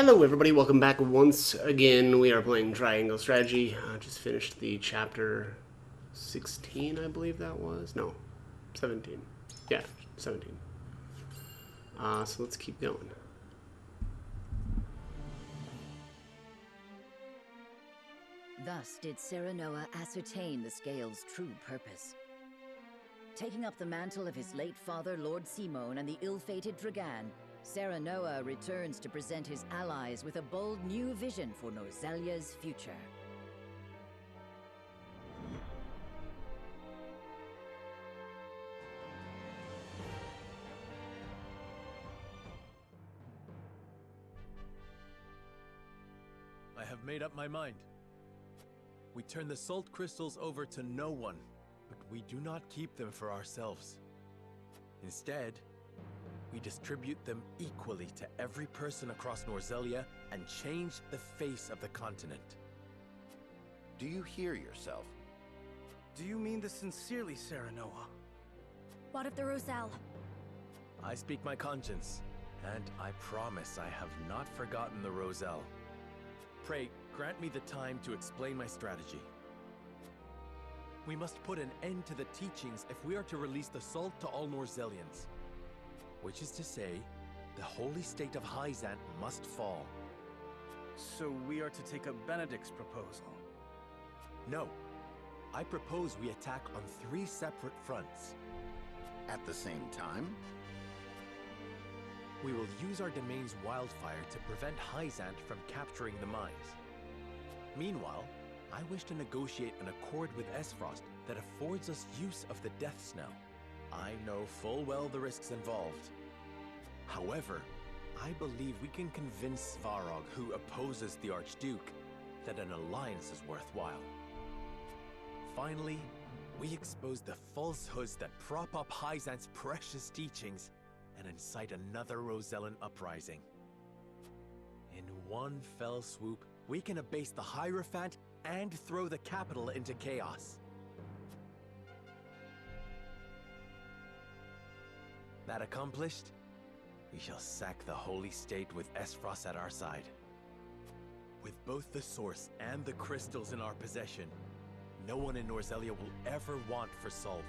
Hello everybody, welcome back once again. We are playing Triangle Strategy. Just finished the chapter 16, I believe that was. No, 17. Yeah, 17. So let's keep going. Thus did Serenoa ascertain the Scale's true purpose. Taking up the mantle of his late father, Lord Simone, and the ill-fated Dragan, Serenoa returns to present his allies with a bold new vision for Norzelia's future. I have made up my mind. We turn the salt crystals over to no one, but we do not keep them for ourselves. Instead, we distribute them equally to every person across Norzelia and change the face of the continent. Do you hear yourself? Do you mean this sincerely, Serenoa? What of the Roselle? I speak my conscience, and I promise I have not forgotten the Roselle. Pray, grant me the time to explain my strategy. We must put an end to the teachings if we are to release the salt to all Norzelians. Which is to say, the holy state of Hyzant must fall. So we are to take up Benedict's proposal? No. I propose we attack on 3 separate fronts. At the same time? We will use our domain's wildfire to prevent Hyzant from capturing the mines. Meanwhile, I wish to negotiate an accord with Esfrost that affords us use of the Death Snow. I know full well the risks involved. However, I believe we can convince Svarog, who opposes the Archduke, that an alliance is worthwhile. Finally, we expose the falsehoods that prop up Hyzant's precious teachings and incite another Rosellan uprising. In one fell swoop, we can abase the Hierophant and throw the capital into chaos. That accomplished, we shall sack the Holy State with Esfrost at our side. With both the source and the crystals in our possession, no one in Norzelia will ever want for salt.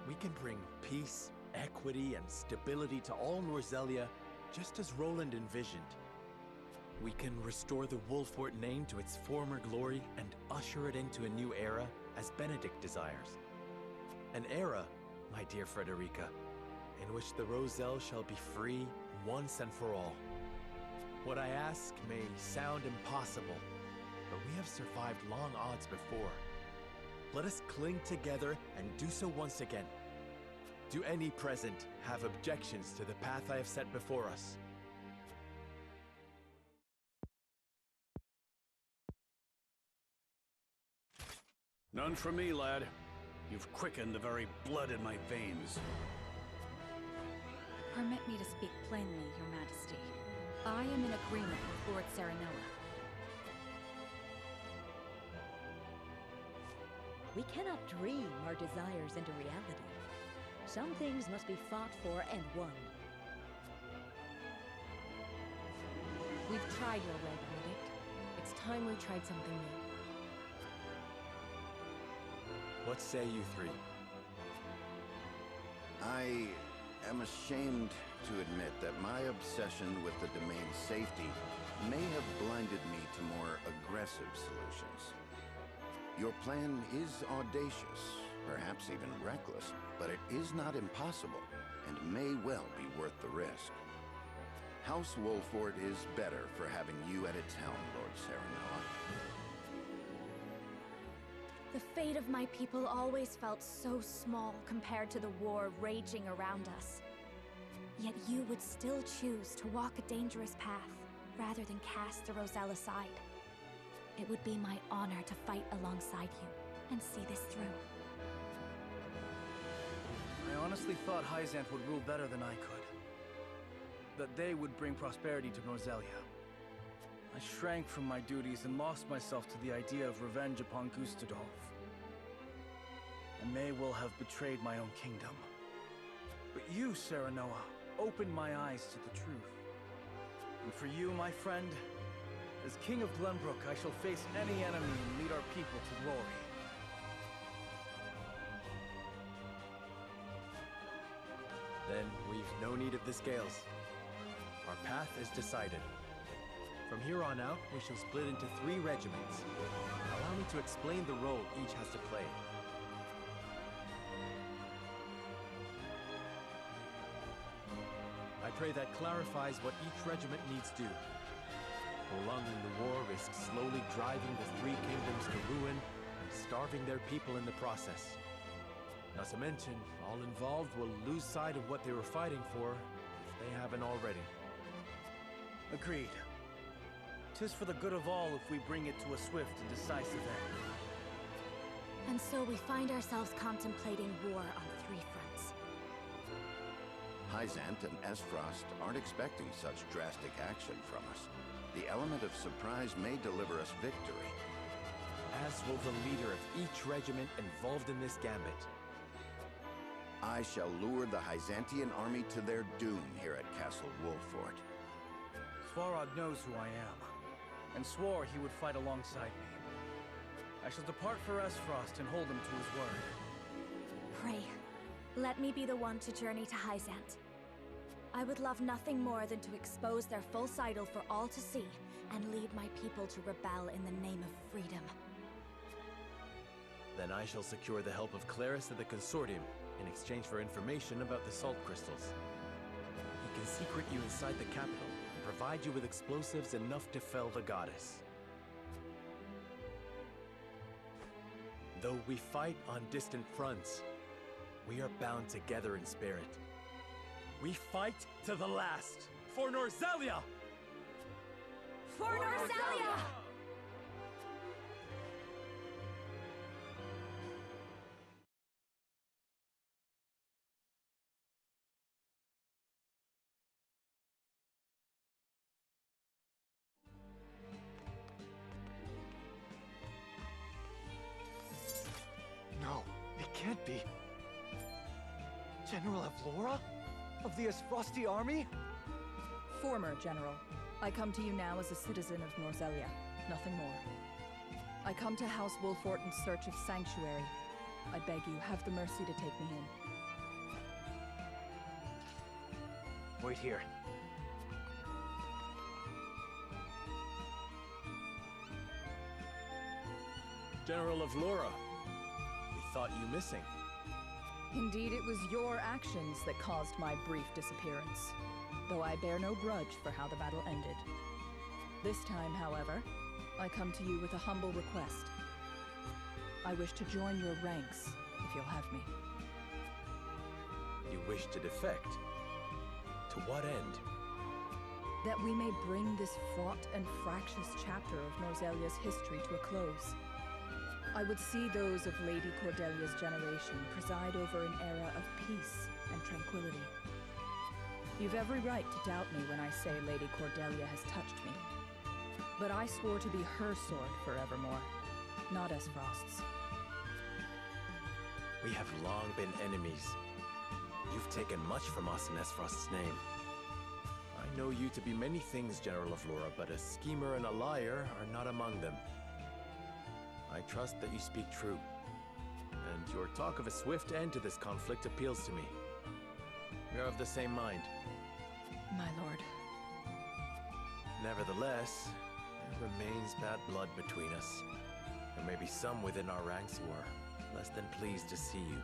We can bring peace, equity, and stability to all Norzelia, just as Roland envisioned. We can restore the Wolfort name to its former glory and usher it into a new era, as Benedict desires. An era, my dear Frederica, in which the Roselle shall be free once and for all. What I ask may sound impossible, but we have survived long odds before. Let us cling together and do so once again. Do any present have objections to the path I have set before us? None for me, lad. You've quickened the very blood in my veins. Permit me to speak plainly, Your Majesty. I am in agreement with Lord Serenoa. We cannot dream our desires into reality. Some things must be fought for and won. We've tried your way, Benedict. It's time we tried something new. What say you 3? I am ashamed to admit that my obsession with the domain's safety may have blinded me to more aggressive solutions. Your plan is audacious, perhaps even reckless, but it is not impossible, and may well be worth the risk. House Wolfort is better for having you at its helm, Lord Serenoa. The fate of my people always felt so small compared to the war raging around us. Yet you would still choose to walk a dangerous path, rather than cast the Roselle aside. It would be my honor to fight alongside you, and see this through. I honestly thought Hyzant would rule better than I could. That they would bring prosperity to Norzelia. I shrank from my duties and lost myself to the idea of revenge upon Gustadolf. I may well have betrayed my own kingdom. But you, Serenoa, opened my eyes to the truth. And for you, my friend, as King of Glenbrook, I shall face any enemy and lead our people to glory. Then we've no need of the scales. Our path is decided. From here on out, we shall split into 3 regiments. Allow me to explain the role each has to play. I pray that clarifies what each regiment needs do. Prolonging the war risks slowly driving the 3 kingdoms to ruin and starving their people in the process. Not to mention, all involved will lose sight of what they were fighting for, if they haven't already. Agreed. 'Tis for the good of all if we bring it to a swift and decisive end. And so we find ourselves contemplating war on 3 fronts. Hyzant and Esfrost aren't expecting such drastic action from us. The element of surprise may deliver us victory. As will the leader of each regiment involved in this gambit. I shall lure the Hyzantian army to their doom here at Castle Wolffort. Svarog knows who I am, and swore he would fight alongside me. I shall depart for Esfrost and hold him to his word. Pray, let me be the one to journey to Hyzant. I would love nothing more than to expose their false idol for all to see, and lead my people to rebel in the name of freedom. Then I shall secure the help of Claris and the Consortium in exchange for information about the salt crystals. He can secret you inside the capital and provide you with explosives enough to fell the goddess. Though we fight on distant fronts, we are bound together in spirit. We fight to the last for Norzelia! For Norzelia! No, it can't be. General Avlora? Of the Asfrosti army? Former General. I come to you now as a citizen of Norzelia, nothing more. I come to House Wolffort in search of sanctuary. I beg you, have the mercy to take me in. Wait here. General Avlora, we thought you missing. Indeed, it was your actions that caused my brief disappearance, though I bear no grudge for how the battle ended. This time, however, I come to you with a humble request. I wish to join your ranks, if you'll have me. You wish to defect? To what end? That we may bring this fraught and fractious chapter of Norzelia's history to a close. I would see those of Lady Cordelia's generation preside over an era of peace and tranquility. You've every right to doubt me when I say Lady Cordelia has touched me. But I swore to be her sword forevermore, not Esfrost's. We have long been enemies. You've taken much from us in Esfrost's name. I know you to be many things, General Avlora, but a schemer and a liar are not among them. I trust that you speak true, and your talk of a swift end to this conflict appeals to me. We are of the same mind. My lord. Nevertheless, there remains bad blood between us. There may be some within our ranks who are less than pleased to see you.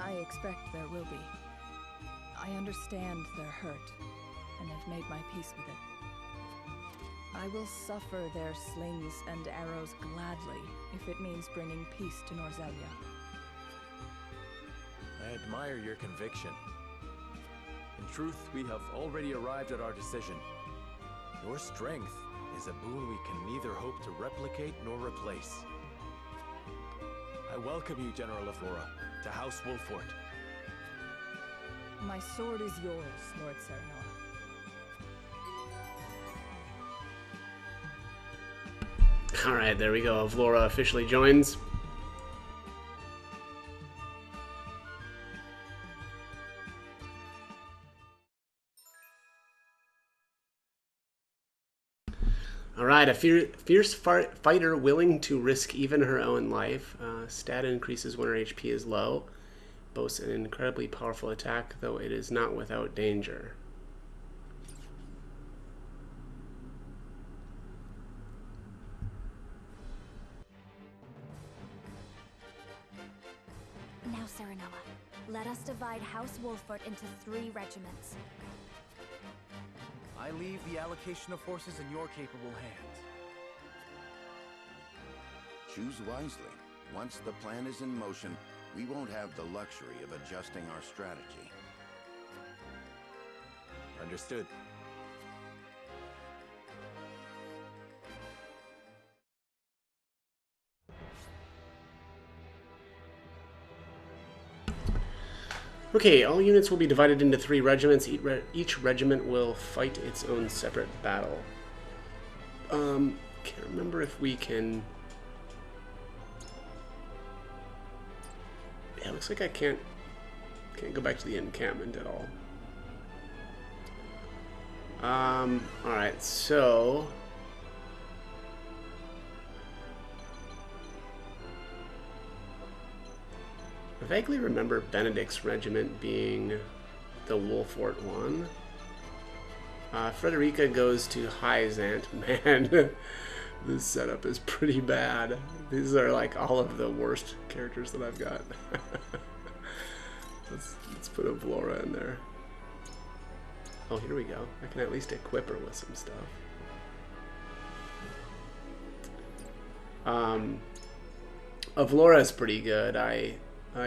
I expect there will be. I understand their hurt, and have made my peace with it. I will suffer their slings and arrows gladly, if it means bringing peace to Norzelia. I admire your conviction. In truth, we have already arrived at our decision. Your strength is a boon we can neither hope to replicate nor replace. I welcome you, General Avlora, to House Wolffort. My sword is yours, Lord Serenoa. Alright, there we go. Avlora officially joins. Alright, a fierce fighter willing to risk even her own life. Stat increases when her HP is low. Boasts an incredibly powerful attack, though it is not without danger. Now, Serenoa, let us divide House Wolford into 3 regiments. I leave the allocation of forces in your capable hands. Choose wisely. Once the plan is in motion, we won't have the luxury of adjusting our strategy. Understood. Okay, all units will be divided into 3 regiments. Each regiment will fight its own separate battle. Can't remember if we can... Yeah, looks like I can't go back to the encampment at all. Alright, so... I vaguely remember Benedict's regiment being the Wolfort one. Frederica goes to Hyzant. Man, this setup is pretty bad. These are like all of the worst characters that I've got. let's put a Vlora in there. Oh, here we go. I can at least equip her with some stuff. Vlora is pretty good. I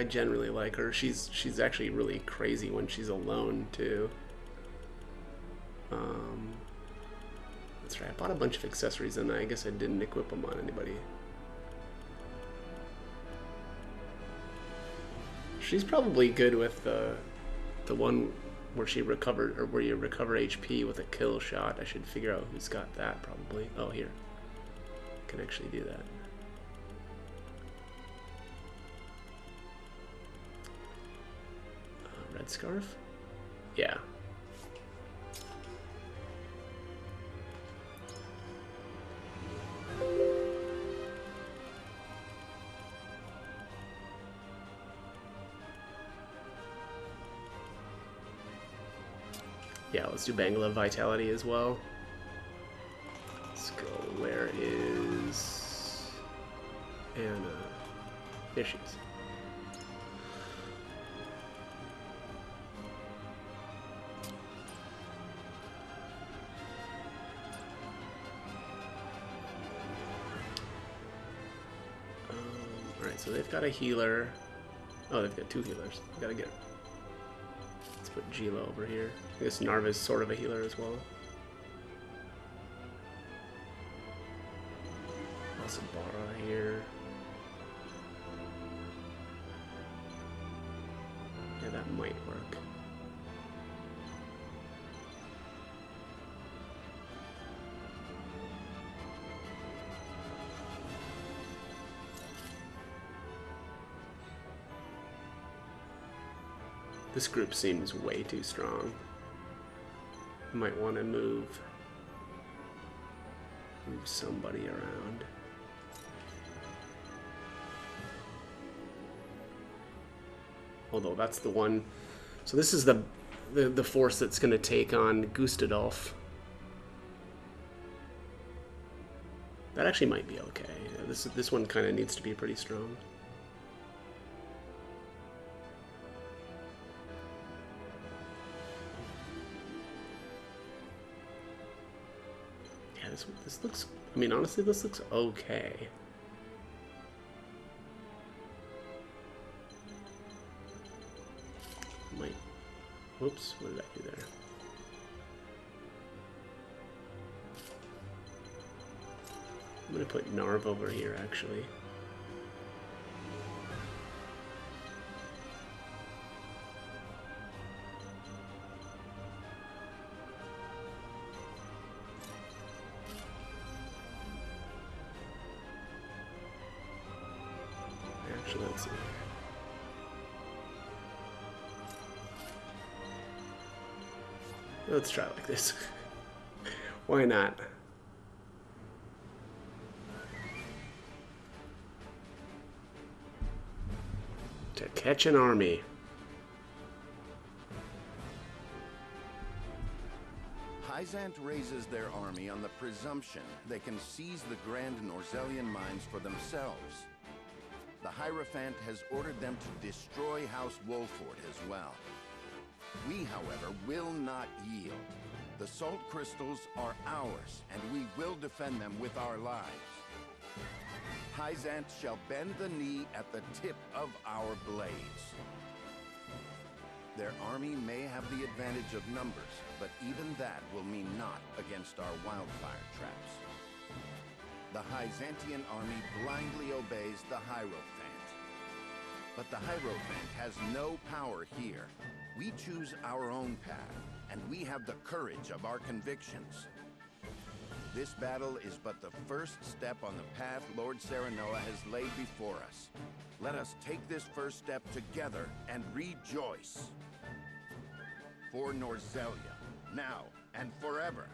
generally like her. She's actually really crazy when she's alone too. That's right. I bought a bunch of accessories and I guess I didn't equip them on anybody. She's probably good with the one where she recovered, or where you recover HP with a kill shot. I should figure out who's got that probably. Oh, here. I can actually do that. Red scarf? Yeah. Yeah, let's do Bangla Vitality as well. Let's go. Where is Anna? There she is. Alright, so they've got a healer. Oh, they've got 2 healers. Gotta get her. Let's put Gila over here. I guess Narva's sort of a healer as well. Asabara here. Yeah, that might work. This group seems way too strong. Might want to move somebody around. Although that's the one. So this is the force that's going to take on Gustadolf. That actually might be okay. This one kind of needs to be pretty strong. This looks, I mean, honestly, this looks okay. Might, whoops, what did I do there? I'm gonna put Narv over here, actually. Let's see. Let's try it like this. Why not? To catch an army. Hyzant raises their army on the presumption they can seize the Grand Norzelian mines for themselves. The Hierophant has ordered them to destroy House Wolford as well. We, however, will not yield. The salt crystals are ours, and we will defend them with our lives. Hyzant shall bend the knee at the tip of our blades. Their army may have the advantage of numbers, but even that will mean naught against our wildfire traps. The Hyzantian army blindly obeys the Hierophant. But the Hierophant has no power here. We choose our own path, and we have the courage of our convictions. This battle is but the first step on the path Lord Serenoa has laid before us. Let us take this first step together and rejoice. For Norzelia, now and forever.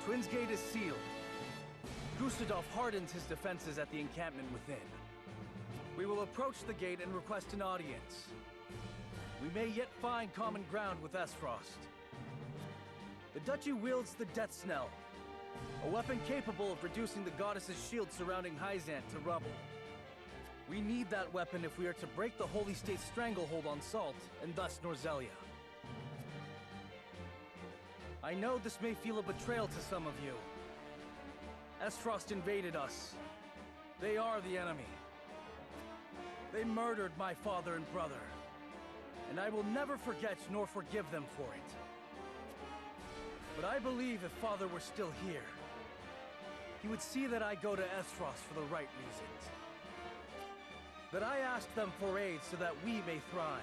Twins Gate is sealed. Gustadolf hardens his defenses at the encampment within. We will approach the gate and request an audience. We may yet find common ground with Esfrost. The Duchy wields the Death Snell, a weapon capable of reducing the goddess's shield surrounding Hyzant to rubble. We need that weapon if we are to break the Holy State's stranglehold on Salt, and thus Norzelia. I know this may feel a betrayal to some of you. Esfrost invaded us. They are the enemy. They murdered my father and brother, and I will never forget nor forgive them for it. But I believe if Father were still here, he would see that I go to Esfrost for the right reasons. That I ask them for aid so that we may thrive.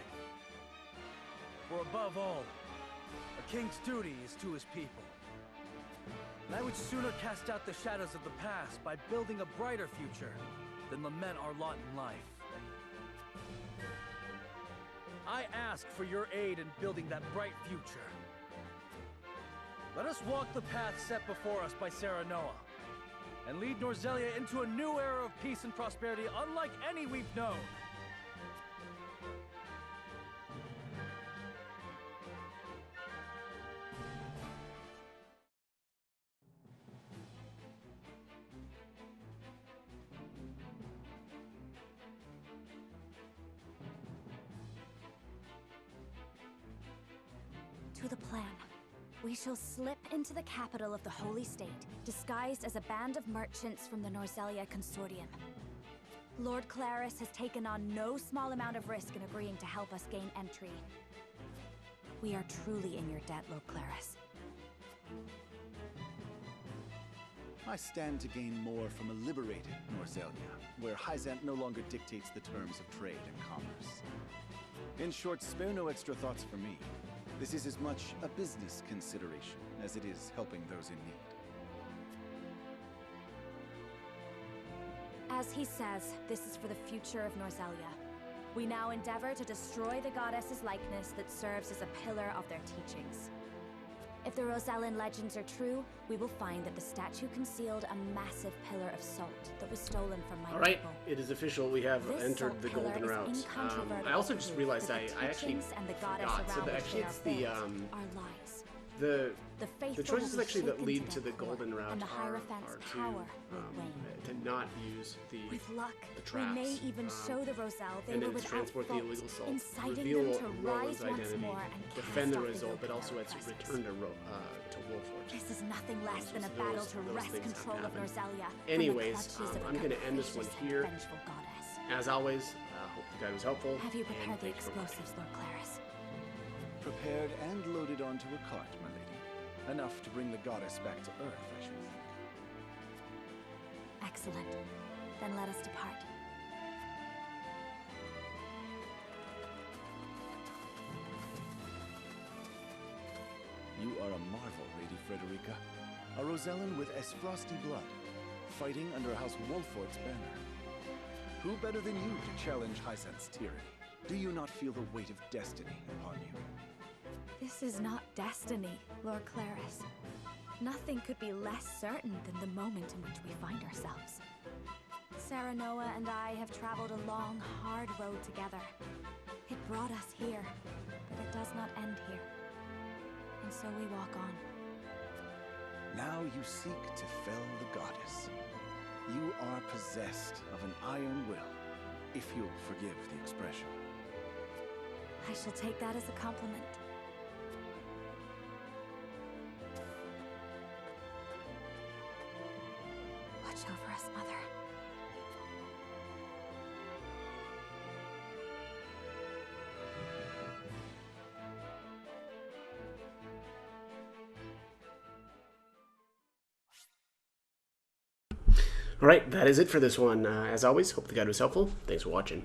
For above all, a king's duty is to his people. And I would sooner cast out the shadows of the past by building a brighter future than lament our lot in life. I ask for your aid in building that bright future. Let us walk the path set before us by Serenoa, and lead Norzelia into a new era of peace and prosperity unlike any we've known. To the plan. We shall slip into the capital of the Holy State, disguised as a band of merchants from the Norzelia Consortium. Lord Claris has taken on no small amount of risk in agreeing to help us gain entry. We are truly in your debt, Lord Claris. I stand to gain more from a liberated Norzelia, where Hyzant no longer dictates the terms of trade and commerce. In short, spare no extra thoughts for me. This is as much a business consideration as it is helping those in need. As he says, this is for the future of Norzelia. We now endeavor to destroy the goddess's likeness that serves as a pillar of their teachings. If the Rosellan legends are true, we will find that the statue concealed a massive pillar of salt that was stolen from my Alright, people. it is official. We have This entered salt the pillar golden is route. incontrovertible I also just proof realized that I the actually teachings and the goddess forgot. So around which actually they it's are the built are lies. the faithful choices will be actually that shaken lead to to the their core, golden route and the are Hierophant's power will wane. to not use the With luck, traps. we may even show the Roselle they and were then without transport the fault, illegal salt, inciting reveal them to Roland's rise once identity, more and defend the cast off result, yoke but of also their its oppressors. return to Wolford. This is nothing less than a So battle those to wrest things have control of happened. Norzelia Anyways, from the clutches of a I'm going to end this one capricious and here. vengeful goddess. As always, hope the guide was helpful. Have you and prepared the thank you for watching. explosives, Lord Claris? Prepared and loaded onto a cart, my lady. Enough to bring the goddess back to Earth, I should think. Excellent. Then let us depart. You are a marvel, Lady Frederica. A Rosellan with Esfrosti blood, fighting under House Wolford's banner. Who better than you to challenge Hyzant's tyranny? Do you not feel the weight of destiny upon you? This is not destiny, Lord Claris. Nothing could be less certain than the moment in which we find ourselves. Serenoa and I have traveled a long, hard road together. It brought us here, but it does not end here. And so we walk on. Now you seek to fell the goddess. You are possessed of an iron will, if you'll forgive the expression. I shall take that as a compliment. Watch over us, Mother. All right, that is it for this one. As always, hope the guide was helpful. Thanks for watching.